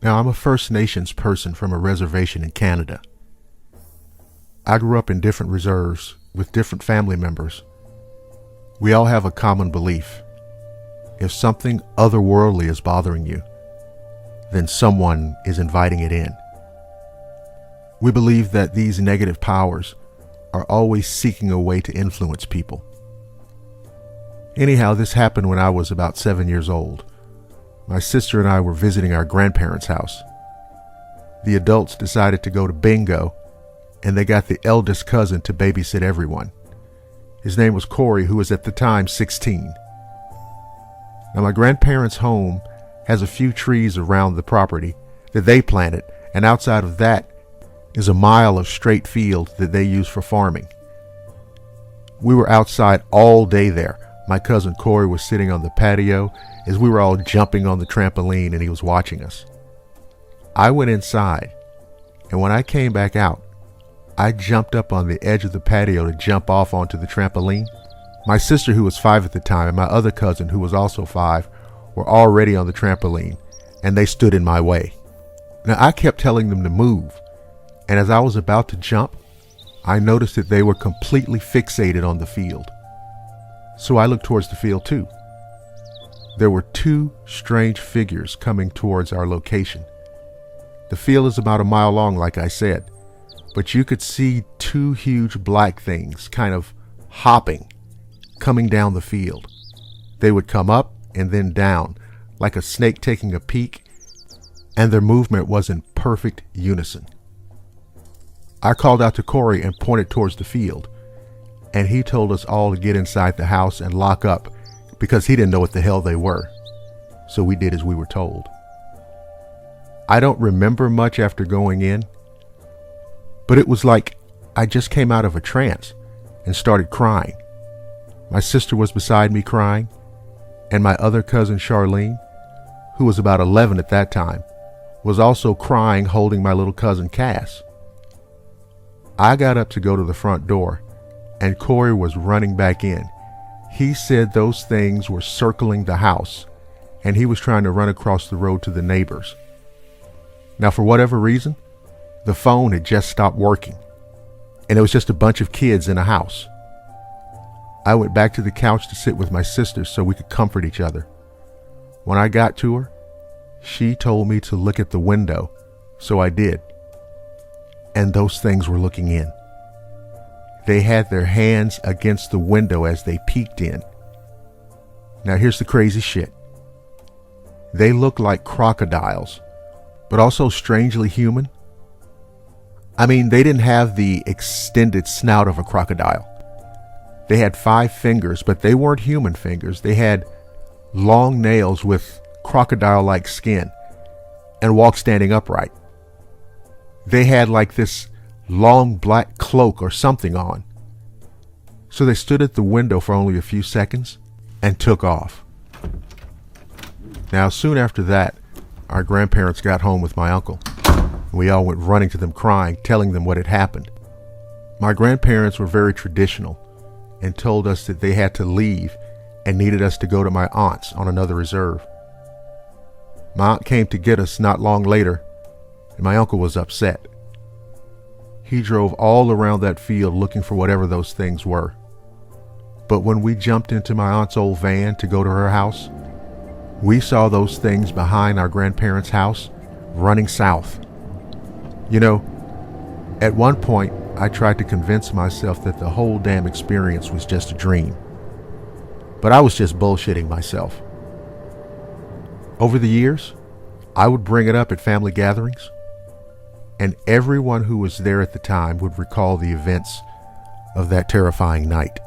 Now, I'm a First Nations person from a reservation in Canada. I grew up in different reserves with different family members. We all have a common belief. If something otherworldly is bothering you, then someone is inviting it in. We believe that these negative powers are always seeking a way to influence people. Anyhow, this happened when I was about 7 years old. My sister and I were visiting our grandparents' house. The adults decided to go to bingo, and they got the eldest cousin to babysit everyone. His name was Corey, who was at the time 16. Now, my grandparents' home has a few trees around the property that they planted, and outside of that is a mile of straight field that they use for farming. We were outside all day there. My cousin Corey was sitting on the patio as we were all jumping on the trampoline, and he was watching us. I went inside, and when I came back out, I jumped up on the edge of the patio to jump off onto the trampoline. My sister, who was 5 at the time, and my other cousin, who was also 5, were already on the trampoline, and they stood in my way. Now, I kept telling them to move, and as I was about to jump, I noticed that they were completely fixated on the field. So I looked towards the field too. There were 2 strange figures coming towards our location. The field is about a mile long, like I said, but you could see 2 huge black things kind of hopping, coming down the field. They would come up and then down, like a snake taking a peek, and their movement was in perfect unison. I called out to Corey and pointed towards the field, and he told us all to get inside the house and lock up because he didn't know what the hell they were. So we did as we were told. I don't remember much after going in, but it was like I just came out of a trance and started crying. My sister was beside me crying, and my other cousin Charlene, who was about 11 at that time, was also crying, holding my little cousin Cass. I got up to go to the front door, and Corey was running back in. He said those things were circling the house, and he was trying to run across the road to the neighbors. Now, for whatever reason, the phone had just stopped working, and it was just a bunch of kids in a house. I went back to the couch to sit with my sister so we could comfort each other. When I got to her, she told me to look at the window, so I did. And those things were looking in. They had their hands against the window as they peeked in. Now here's the crazy shit. They looked like crocodiles, but also strangely human. I mean, they didn't have the extended snout of a crocodile. They had 5 fingers, but they weren't human fingers. They had long nails with crocodile-like skin and walked standing upright. They had like this long black cloak or something on. So they stood at the window for only a few seconds and took off. Now, soon after that, our grandparents got home with my uncle. We all went running to them crying, telling them what had happened. My grandparents were very traditional and told us that they had to leave and needed us to go to my aunt's on another reserve. My aunt came to get us not long later, and my uncle was upset. He drove all around that field looking for whatever those things were. But when we jumped into my aunt's old van to go to her house, we saw those things behind our grandparents' house running south. You know, at one point, I tried to convince myself that the whole damn experience was just a dream. But I was just bullshitting myself. Over the years, I would bring it up at family gatherings, and everyone who was there at the time would recall the events of that terrifying night.